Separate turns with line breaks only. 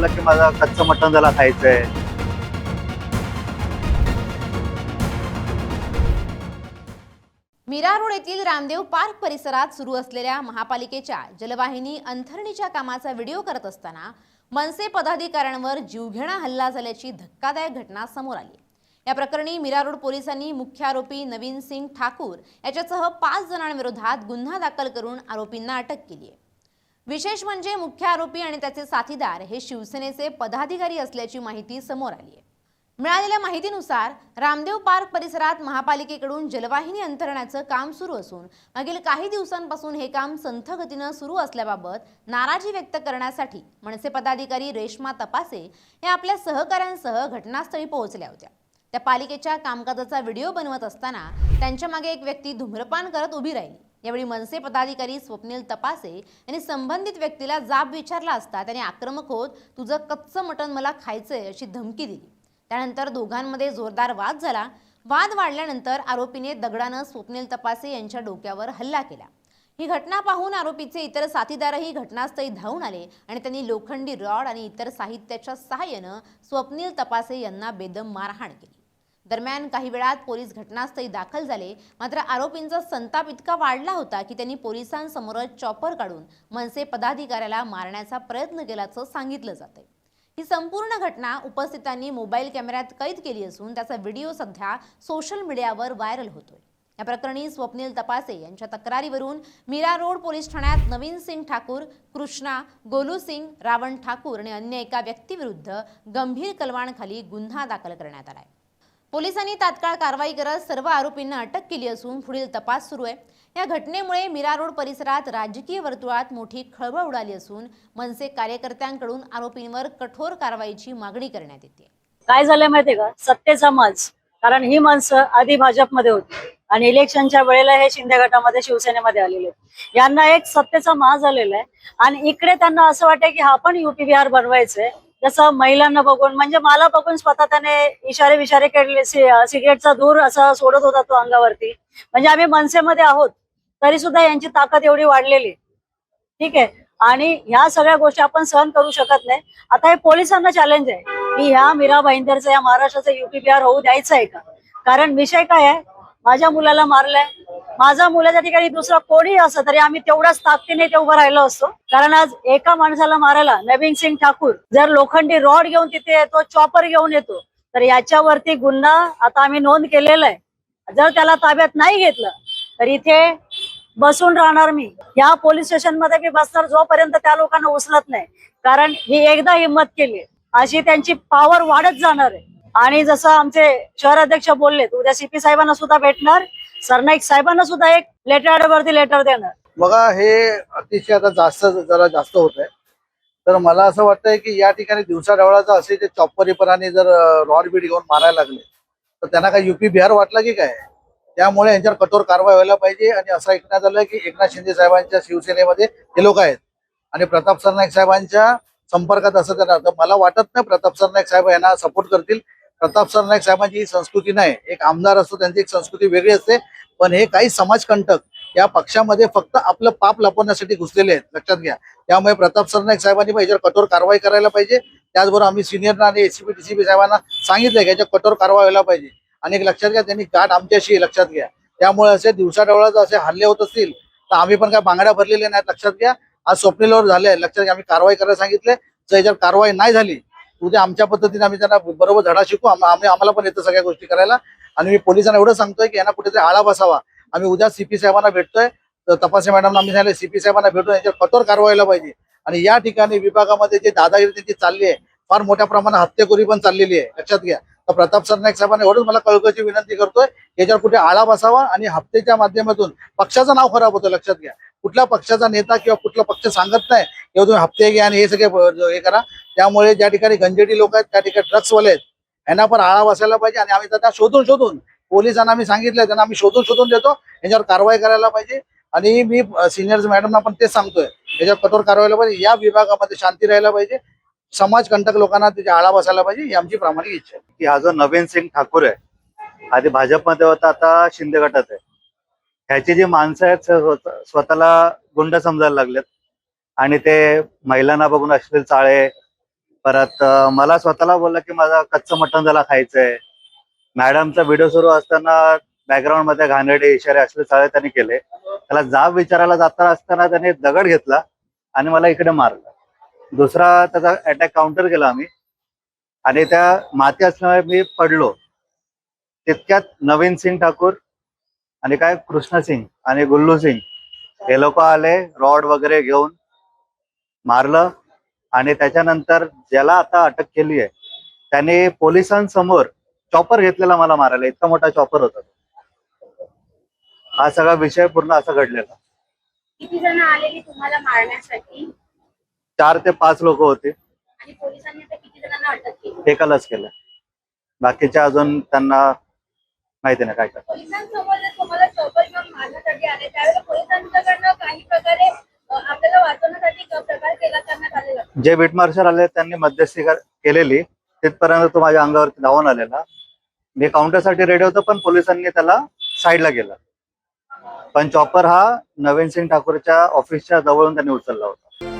दाबला की माझा कच्चं मटण त्याला खायचंय.
मीरा रोड येथील रामदेव पार्क परिसरात सुरू असलेल्या महापालिकेच्या जलवाहिनी अंथरणीच्या कामाचा व्हिडिओ करत असताना मनसे पदाधिकाऱ्यांवर जीवघेणा हल्ला झाल्याची धक्कादायक घटना समोर आली. या प्रकरणी मीरा रोड पोलिसांनी मुख्य आरोपी नवीन सिंग ठाकूर याच्यासह 5 जणांविरोधात गुन्हा दाखल करून आरोपींना अटक केली आहे. विशेष म्हणजे मुख्य आरोपी आणि त्याचे साथीदार हे शिवसेनेचे पदाधिकारी असल्याची माहिती समोर आली आहे. मिळालेल्या माहितीनुसार रामदेव पार्क परिसरात महापालिकेकडून जलवाहिनी अंतरण्याचं काम सुरू असून मागील काही दिवसांपासून हे काम संथ गतीनं सुरू असल्याबाबत नाराजी व्यक्त करण्यासाठी मनसे पदाधिकारी रेश्मा तपासे या आपल्या सहकाऱ्यांसह घटनास्थळी पोहोचल्या होत्या. त्या पालिकेच्या कामकाजाचा व्हिडिओ बनवत असताना त्यांच्या मागे एक व्यक्ती धूम्रपान करत उभी राहिली. यावेळी मनसे पदाधिकारी स्वप्नील तपासे यांनी संबंधित व्यक्तीला जाब विचारला असता त्याने आक्रमक होत तुझं कच्चं मटण मला खायचंय अशी धमकी दिली. त्यानंतर दोघांमध्ये जोरदार वाद झाला. वाद वाढल्यानंतर आरोपीने दगडानं स्वप्नील तपासे यांच्या डोक्यावर हल्ला केला. ही घटना पाहून आरोपीचे इतर साथीदारही घटनास्थळी धावून आले आणि त्यांनी लोखंडी रॉड आणि इतर साहित्याच्या सहाय्यानं स्वप्नील तपासे यांना बेदम मारहाण केली. दरम्यान काही वेळात पोलीस घटनास्थळी दाखल झाले. मात्र आरोपींचा संताप इतका वाढला होता की त्यांनी पोलिसांसमोरच चॉपर काढून मनसे पदाधिकाऱ्याला मारण्याचा प्रयत्न केल्याचं सांगितलं जातंय. ही संपूर्ण घटना उपस्थितांनी मोबाईल कॅमेऱ्यात कैद केली असून त्याचा व्हिडिओ सध्या सोशल मीडियावर व्हायरल होतोय. या प्रकरणी स्वप्नील तपासे यांच्या तक्रारीवरून मीरा रोड पोलीस ठाण्यात नवीन सिंग ठाकूर, कृष्णा, गोलू सिंग, रावण ठाकूर आणि अन्य एका व्यक्तीविरुद्ध गंभीर कलवाणाखाली गुन्हा दाखल करण्यात आलाय. पोलिसांनी तात्काळ कारवाई करत सर्व आरोपींना अटक केली असून पुढील तपास सुरू आहे. या घटनेमुळे मीरा रोड परिसरात राजकीय वर्तुळात मोठी खळबळ उडाली असून मनसे कार्यकर्त्यांकडून आरोपींवर कठोर कारवाईची मागणी करण्यात येते.
काय झालंय माहितीये का, सत्तेचा माज. कारण ही माणसं आधी भाजपमध्ये होती आणि इलेक्शनच्या वेळेला हे शिंदे गटामध्ये शिवसेनेमध्ये आलेले. यांना एक सत्तेचा माज आलेला आहे आणि इकडे त्यांना असं वाटतं की हा पण युपी बिहार बनवायचंय. जसं महिलांना बघून म्हणजे मला बघून स्वतः त्याने इशारे विशारे केले. सिगरेटचा धूर असा सोडत होता तो अंगावरती. म्हणजे आम्ही मनसेमध्ये आहोत तरी सुद्धा यांची ताकद एवढी वाढलेली. ठीक आहे. आणि ह्या सगळ्या गोष्टी आपण सहन करू शकत नाही. आता हे पोलिसांना चॅलेंज आहे की ह्या मीरा भाईंदरचं या महाराष्ट्राचं युपी बिहार होऊ द्यायचं आहे का. कारण विषय काय आहे, माझ्या मुलाला मारलंय. माझ्या मुलाच्या ठिकाणी दुसरा कोणी असं तरी आम्ही तेवढ्याच ताकदीने ते उभं राहिलो असतो. कारण आज एका माणसाला मारायला नवीन सिंग ठाकूर जर लोखंडी रॉड घेऊन तिथे येतो, चॉपर घेऊन येतो, तर याच्यावरती गुन्हा आता आम्ही नोंद केलेला आहे. जर त्याला ताब्यात नाही घेतलं तर इथे बसून राहणार मी. या पोलीस स्टेशन मध्ये मी बसणार जोपर्यंत त्या लोकांना उचलत नाही. कारण ही एकदा हिंमत केली अशी त्यांची पॉवर वाढत जाणार आहे. आणि जसं आमचे शहराध्यक्ष बोलले, उद्या सीपी साहेबांना सुद्धा भेटणार, सरनाईक साहेबांना सुद्धा एक लेटर लेटर देणार.
बघा, हे अतिशय आता जास्त होत आहे. तर मला असं वाटतंय की या ठिकाणी दिवसा ढवळाचा असे ते चॉपरीपणाने जर रॉड बीड घेऊन मारायला लागले तर त्यांना काय युपी बिहार वाटला की काय. त्यामुळे यांच्यावर कठोर कारवाई व्हायला पाहिजे. आणि असं ऐकण्यात आलं की एकनाथ शिंदे साहेबांच्या शिवसेनेमध्ये हे लोक आहेत आणि प्रताप सरनाईक साहेबांच्या संपर्कात असं त्यांना. तर मला वाटत नाही प्रताप सरनाईक साहेब यांना सपोर्ट करतील. प्रताप सरनाईक साहेबांची ही संस्कृती नाही. एक आमदार असतो त्यांची एक संस्कृती वेगळी असते. पण हे काही समाजकंटक या पक्षामध्ये फक्त आपलं पाप लपवण्यासाठी घुसलेले आहेत, लक्षात घ्या. त्यामुळे प्रताप सरनाईक साहेबांनी याच्यावर कठोर कारवाई करायला पाहिजे. त्याचबरोबर आम्ही सिनियरना आणि एसीपी डीसीपी साहेबांना सांगितलंय की याच्यावर कठोर कारवाई व्हायला पाहिजे. आणि एक लक्षात घ्या, त्यांनी गाठ आमच्याशी, लक्षात घ्या. त्यामुळे असे दिवसाढवळ्याचे असे हल्ले होत असतील तर आम्ही पण काय बांगड्या भरलेल्या नाहीत, लक्षात घ्या. आज स्वप्नीलवर झाले, लक्षात घ्या. आम्ही कारवाई करायला सांगितले. जर याच्यावर कारवाई नाही झाली उद्या आमच्या पद्धतीने आम्ही त्यांना बरोबर धडा शिकू. आम्हाला पण येतं सगळ्या गोष्टी करायला. आणि मी पोलिसांना एवढं सांगतोय की यांना कुठेतरी आळा बसावा. आम्ही उद्या सीपी साहेबांना भेटतोय. तर तपासे मॅडमना आम्ही सांगितलं सीपी साहेबांना भेटून याच्यावर कठोर कारवाई व्हायला पाहिजे. आणि या ठिकाणी विभागामध्ये जे दादागिरी त्यांची चालली आहे, फार मोठ्या प्रमाणात हत्तेखोरी पण चाललेली आहे, लक्षात घ्या. तर प्रताप सरनाईक साहेबांना एवढंच मला कळकळीची विनंती करतोय, याच्यावर कुठे आळा बसावा. आणि हप्त्याच्या माध्यमातून पक्षाचं नाव खराब होतं, लक्षात घ्या. कुठला पक्षाचा नेता किंवा कुठला पक्ष सांगत नाही किंवा तुम्ही हप्ते घ्या आणि हे सगळे हे करा. त्यामुळे ज्या ठिकाणी गंजेडी लोक आहेत, त्या ठिकाणी ड्रग्सवाले आहेत, यांना पण आळा बसायला पाहिजे. आणि आम्ही त्यांना शोधून पोलिसांना आम्ही सांगितलंय, त्यांना आम्ही शोधून देतो. याच्यावर कारवाई करायला पाहिजे. आणि मी सिनियर मॅडमना पण तेच सांगतोय, याच्यावर कठोर कारवाईला पाहिजे. या विभागामध्ये शांती राहायला पाहिजे. समाजकंटक लोकांना त्याच्या आळा बसायला पाहिजे, ही आमची प्रामाणिक इच्छा आहे. की हा जो नवीन सिंग ठाकूर आहे, आधी भाजपमध्ये होता, आता शिंदे गटात आहे. ह्याची जी माणसं आहेत स्वतःला गुंड समजायला लागलेत आणि ते महिलांना बघून अश्लील चाळे,
परत मला स्वतःला बोलला की माझा कच्चं मटण त्याला खायचंय. मॅडमचा व्हिडिओ सुरू असताना बॅकग्राऊंड मध्ये घाणेरडे इशारे असले सगळे त्यांनी केले. त्याला जाब विचारायला जाताना असताना त्याने दगड घेतला आणि मला इकडे मारलं. दुसरा त्याचा अटॅक काउंटर केला आम्ही आणि त्या माती असल्यामुळे मी पडलो. तितक्यात नवीन सिंग ठाकूर आणि काय कृष्ण सिंग आणि गुल्लू सिंग हे लोक आले, रॉड वगैरे घेऊन मारलं. आणि त्याच्यानंतर ज्याला आता अटक केली आहे त्याने पोलिसांसमोर चॉपर घेतलेला मला मारायला. इतका मोठा चॉपर होता. हा सगळा विषय पूर्ण असा घडलेला.
किती जण आलेली तुम्हाला मारण्यासाठी
4 ते 5 लोक होते.
आणि पोलिसांनी आता किती जणांना अटक केली?
एकालाच केलं. बाकीच्या अजून त्यांना माहिती नाही काय करतात.
पोलिसांसमोर जर तुम्हाला चौकट घेऊन मारण्यासाठी आले त्यावेळेला पोलिसांच्याकडनं काही प्रकारे आपल्याला वाचवण्यासाठी प्रकार केला करण्यात आलेला.
जे बीट मार्शल आले त्यांनी मध्यस्थी केलेली. तिथपर्यंत तो माझ्या अंगावरती धावून आलेला. मी काउंटरसाठी रेडी होतो पण पोलिसांनी त्याला साईडला केलं. पण चॉपर हा नवीन सिंग ठाकूरच्या ऑफिसच्या जवळून त्यांनी उचलला होता.